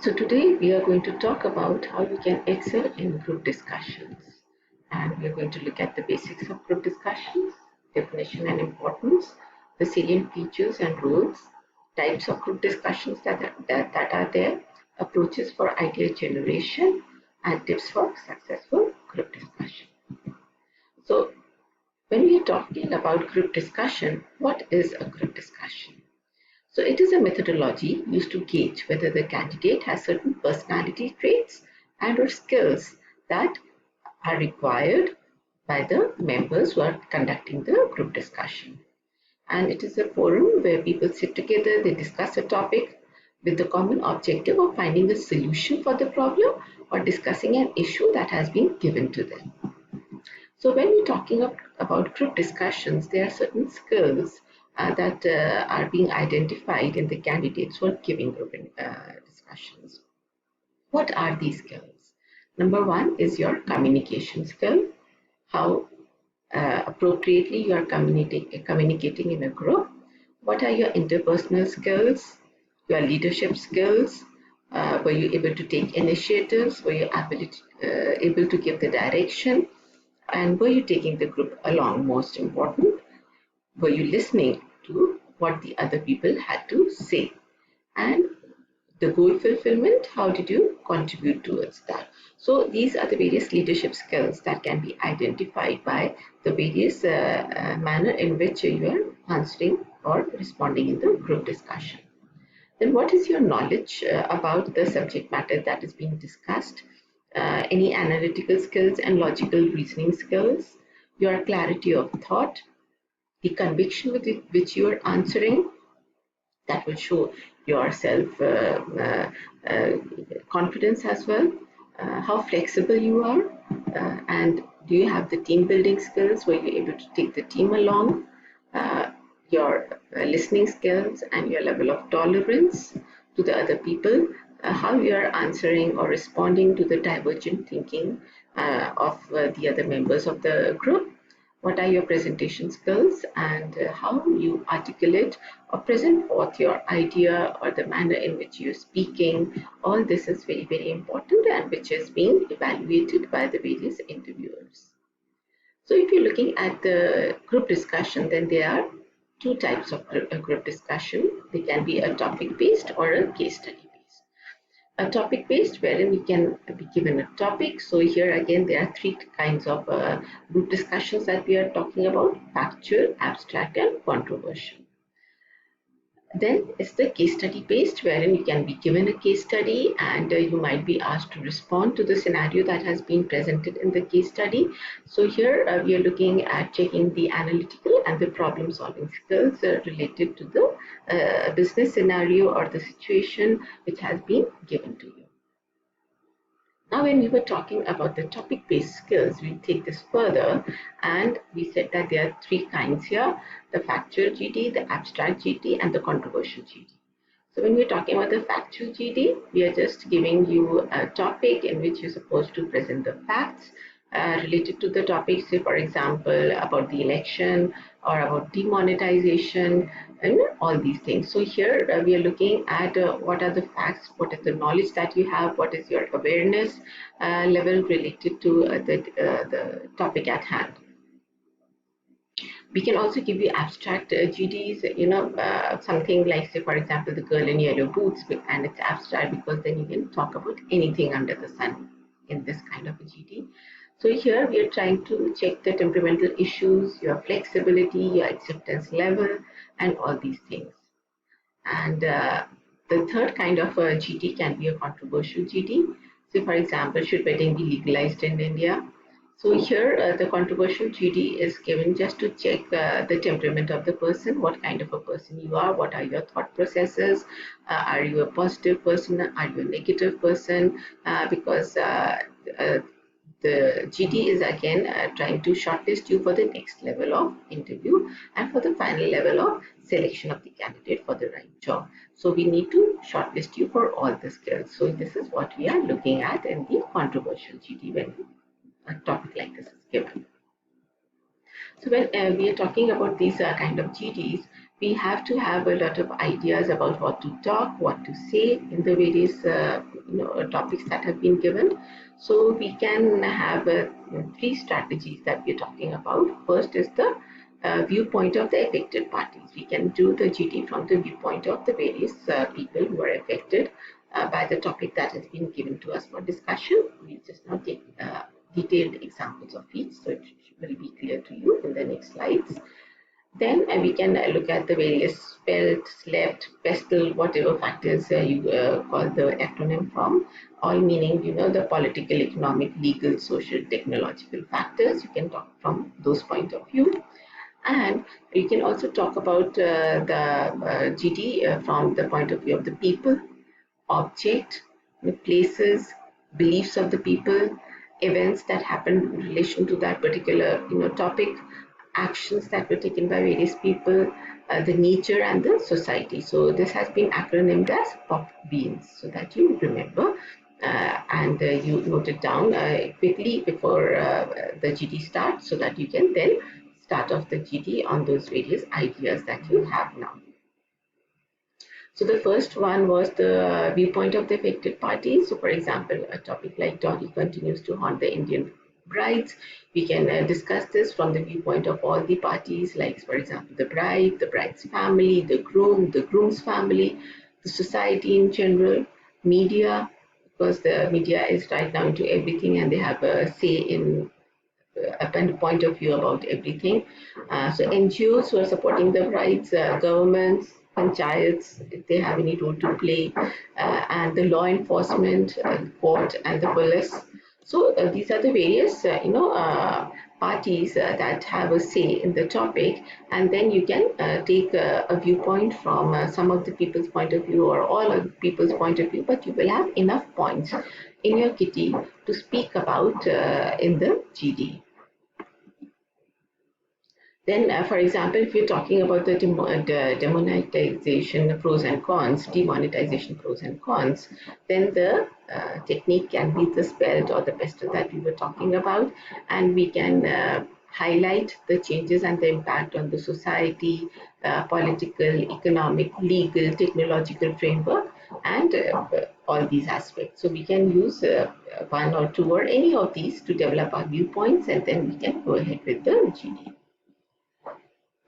So today we are going to talk about how you can excel in group discussions. And we are going to look at the basics of group discussions, definition and importance, the salient features and rules, types of group discussions that are there, approaches for idea generation, and tips for successful group discussion. So when we are talking about group discussion, what is a group discussion? So it is a methodology used to gauge whether the candidate has certain personality traits and or skills that are required by the members who are conducting the group discussion. And it is a forum where people sit together, they discuss a topic with the common objective of finding a solution for the problem or discussing an issue that has been given to them. So when we're talking about group discussions, there are certain skills that are being identified in the candidates who are giving group discussions. What are these skills? Number one is your communication skill, how appropriately you are communicating in a group. What are your interpersonal skills, your leadership skills? Were you able to take initiatives? Were you able to give the direction? And were you taking the group along? Most important, were you listening to what the other people had to say? And the goal fulfillment, how did you contribute towards that? So these are the various leadership skills that can be identified by the various manner in which you are answering or responding in the group discussion. Then what is your knowledge about the subject matter that is being discussed? Any analytical skills and logical reasoning skills, your clarity of thought, the conviction with which you are answering, that will show your self confidence as well, how flexible you are, and do you have the team building skills, were you able to take the team along, your listening skills and your level of tolerance to the other people, how you are answering or responding to the divergent thinking of the other members of the group, what are your presentation skills, and how you articulate or present forth your idea or the manner in which you're speaking. All this is very, very important and which is being evaluated by the various interviewers. So if you're looking at the group discussion, then there are two types of group discussion. They can be a topic based or a case study based. A topic based wherein you can be given a topic. So here again there are three kinds of group discussions that we are talking about: factual, abstract and controversial. Then is the case study based, wherein you can be given a case study and you might be asked to respond to the scenario that has been presented in the case study. So here we are looking at checking the analytical and the problem solving skills related to the business scenario or the situation which has been given to you. Now, when we were talking about the topic-based skills, we take this further and we said that there are three kinds here: the factual GD, the abstract GD, and the controversial GD. So when we're talking about the factual GD, we are just giving you a topic in which you're supposed to present the facts related to the topic, say for example about the election or about demonetization and all these things. So here we are looking at what are the facts, what is the knowledge that you have, what is your awareness level related to the topic at hand. We can also give you abstract GDs, something like, say for example, the girl in yellow boots, and it's abstract because then you can talk about anything under the sun in this kind of a GD. So here we are trying to check the temperamental issues, your flexibility, your acceptance level, and all these things. And the third kind of a GD can be a controversial GD. So for example, should wedding be legalized in India? So here the controversial GD is given just to check the temperament of the person, what kind of a person you are, what are your thought processes, are you a positive person, are you a negative person, because the GD is again trying to shortlist you for the next level of interview and for the final level of selection of the candidate for the right job. So we need to shortlist you for all the skills. So this is what we are looking at in the controversial GD when a topic like this is given. So when we are talking about these kind of GDs, we have to have a lot of ideas about what to talk, what to say in the various topics that have been given. So we can have three strategies that we're talking about. First is the viewpoint of the affected parties. We can do the GT from the viewpoint of the various people who are affected by the topic that has been given to us for discussion. We'll just now take detailed examples of each, so it will be clear to you in the next slides. Then we can look at the various spelt, slept, pestle, whatever factors you call the acronym from, all meaning, the political, economic, legal, social, technological factors. You can talk from those point of view. And you can also talk about the GT from the point of view of the people, object, the places, beliefs of the people, events that happened in relation to that particular topic, actions that were taken by various people, the nature and the society. So this has been acronymed as POP beans, so that you remember and you note it down quickly before the GT starts, so that you can then start off the GT on those various ideas that you have now. So the first one was the viewpoint of the affected parties. So for example, a topic like Dowry continues to haunt the Indian brides. We can discuss this from the viewpoint of all the parties, like for example, the bride, the bride's family, the groom's family, the society in general, media, because the media is right now into everything and they have a say in a point of view about everything. So NGOs who are supporting the brides, governments, panchayats, if they have any role to play, and the law enforcement, court, and the police. So these are the various, parties that have a say in the topic, and then you can take a viewpoint from some of the people's point of view or all of the people's point of view, but you will have enough points in your kitty to speak about in the GD. Then, for example, if you're talking about the demonetization pros and cons, demonetization pros and cons, then the technique can be the spelt or the pestle that we were talking about, and we can highlight the changes and the impact on the society, political, economic, legal, technological framework, and all these aspects. So we can use one or two or any of these to develop our viewpoints, and then we can go ahead with the GD.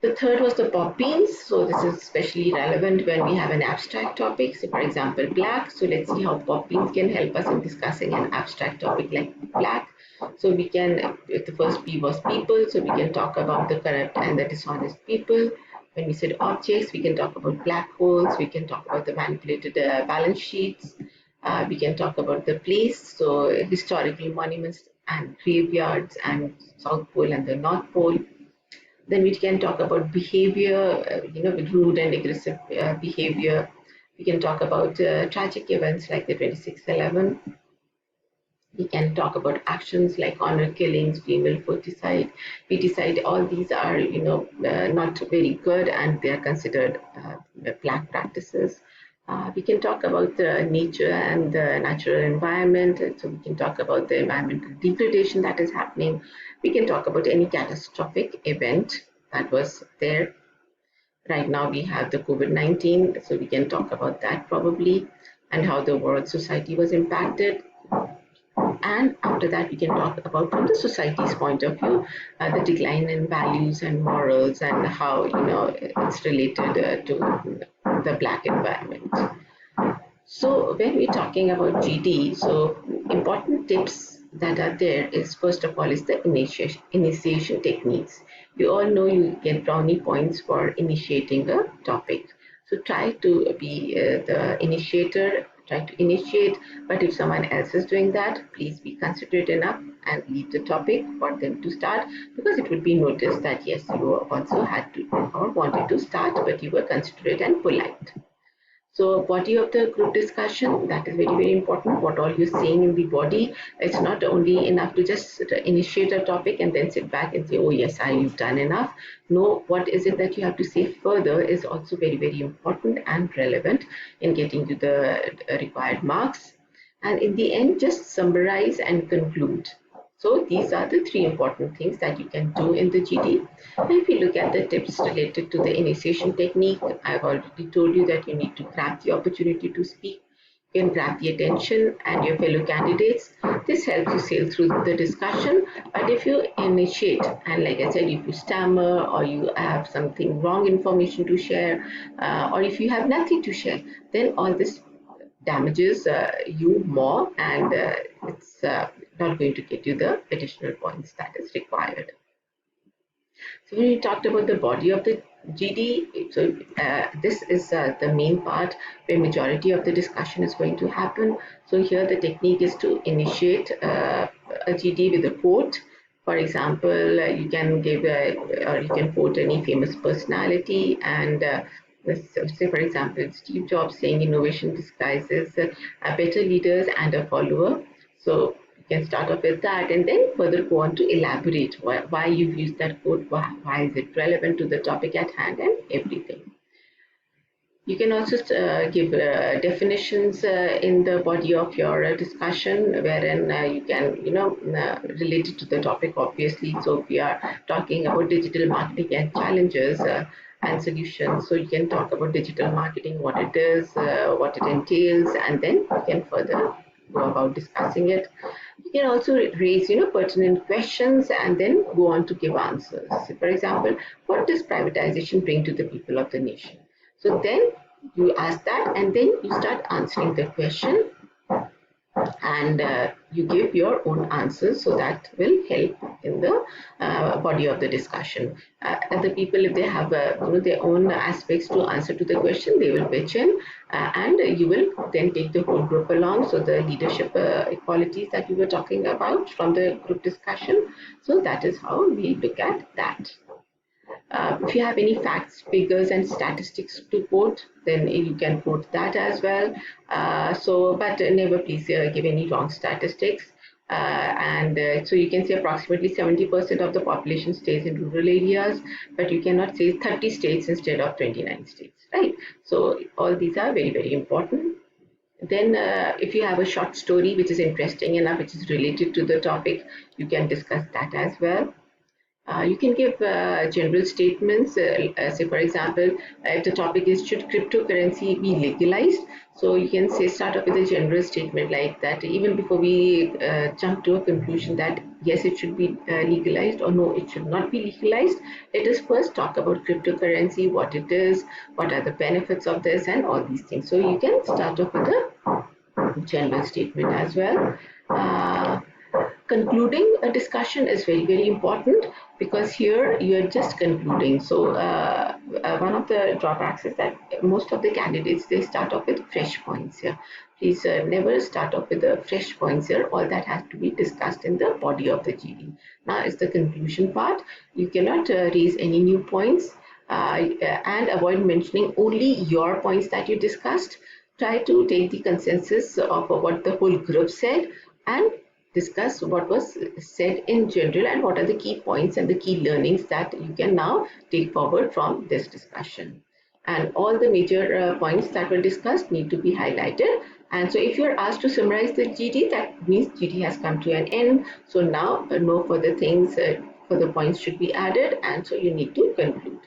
The third was the pop beans. So this is especially relevant when we have an abstract topic. So for example, black. So let's see how pop beans can help us in discussing an abstract topic like black. So we can, the first P was people. So we can talk about the corrupt and the dishonest people. When we said objects, we can talk about black holes. We can talk about the manipulated balance sheets. We can talk about the place. So historical monuments and graveyards and South Pole and the North Pole. Then we can talk about behavior, with rude and aggressive behavior. We can talk about tragic events like the 26/11. We can talk about actions like honor killings, female feticide. All these are, not very good, and they are considered black practices. We can talk about the nature and the natural environment. So we can talk about the environmental degradation that is happening. We can talk about any catastrophic event that was there. Right now we have the COVID-19, so we can talk about that probably, and how the world society was impacted. And after that, we can talk about from the society's point of view, the decline in values and morals, and how it's related to the black environment. So when we're talking about GD, so important tips that are there is, first of all, is the initiation techniques. You all know you get brownie points for initiating a topic. So try to be the initiator, try to initiate, but if someone else is doing that, please be considerate enough and leave the topic for them to start, because it would be noticed that yes, you also had to or wanted to start, but you were considerate and polite. So body of the group discussion, that is very, very important. What all you're saying in the body, it's not only enough to just initiate a topic and then sit back and say, oh yes, you've done enough. No, what is it that you have to say further is also very, very important and relevant in getting you the required marks. And in the end, just summarize and conclude. So these are the three important things that you can do in the GD. And if you look at the tips related to the initiation technique, I've already told you that you need to grab the opportunity to speak. You can grab the attention and your fellow candidates. This helps you sail through the discussion. But if you initiate, and like I said, if you stammer or you have something wrong information to share, or if you have nothing to share, then all this damages you more, and it's not going to get you the additional points that is required. So when we talked about the body of the GD, so this is the main part where majority of the discussion is going to happen. So here the technique is to initiate a GD with a quote. For example, you can give or you can quote any famous personality, and say for example Steve Jobs saying innovation disguises better leaders and a follower. So you can start off with that and then further go on to elaborate why you've used that quote, why is it relevant to the topic at hand, and everything. You can also give definitions in the body of your discussion, wherein you can, relate it to the topic, obviously. So if we are talking about digital marketing and challenges and solutions, so you can talk about digital marketing, what it is, what it entails, and then you can further go about discussing it. You can also raise, pertinent questions and then go on to give answers. For example, what does privatization bring to the people of the nation? So then you ask that and then you start answering the question, and you give your own answers, so that will help in the body of the discussion. The people, if they have their own aspects to answer to the question, they will pitch in, and you will then take the whole group along. So the leadership qualities that you were talking about from the group discussion, so that is how we look at that. If you have any facts, figures, and statistics to quote, then you can quote that as well. But never please give any wrong statistics. So you can say approximately 70% of the population stays in rural areas, but you cannot say 30 states instead of 29 states, right? So all these are very, very important. Then if you have a short story which is interesting enough, which is related to the topic, you can discuss that as well. You can give general statements, say for example, if the topic is should cryptocurrency be legalized, so you can say start off with a general statement like that, even before we jump to a conclusion that yes, it should be legalized or no, it should not be legalized. Let us first talk about cryptocurrency, what it is, what are the benefits of this, and all these things. So you can start off with a general statement as well. Concluding a discussion is very, very important, because here you are just concluding. So one of the drawbacks is that most of the candidates, they start off with fresh points here. Please never start off with the fresh points here. All that has to be discussed in the body of the GD. Now is the conclusion part. You cannot raise any new points, and avoid mentioning only your points that you discussed. Try to take the consensus of what the whole group said and discuss what was said in general and what are the key points and the key learnings that you can now take forward from this discussion. And all the major points that were discussed need to be highlighted. And so if you're asked to summarize the GD, that means GD has come to an end. So now no further things, further points should be added, and so you need to conclude.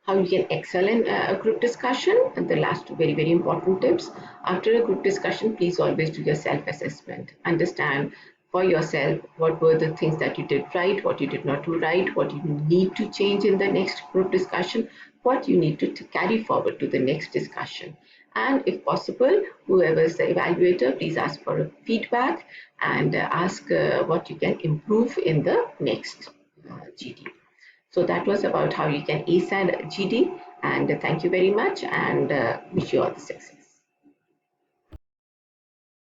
How you can excel in a group discussion, and the last two very, very important tips. After a group discussion, please always do your self-assessment. Understand for yourself what were the things that you did right, what you did not do right, what you need to change in the next group discussion, what you need to carry forward to the next discussion. And if possible, whoever is the evaluator, please ask for feedback and ask what you can improve in the next GD. So that was about how you can ace and GD, and thank you very much, and wish you all the success.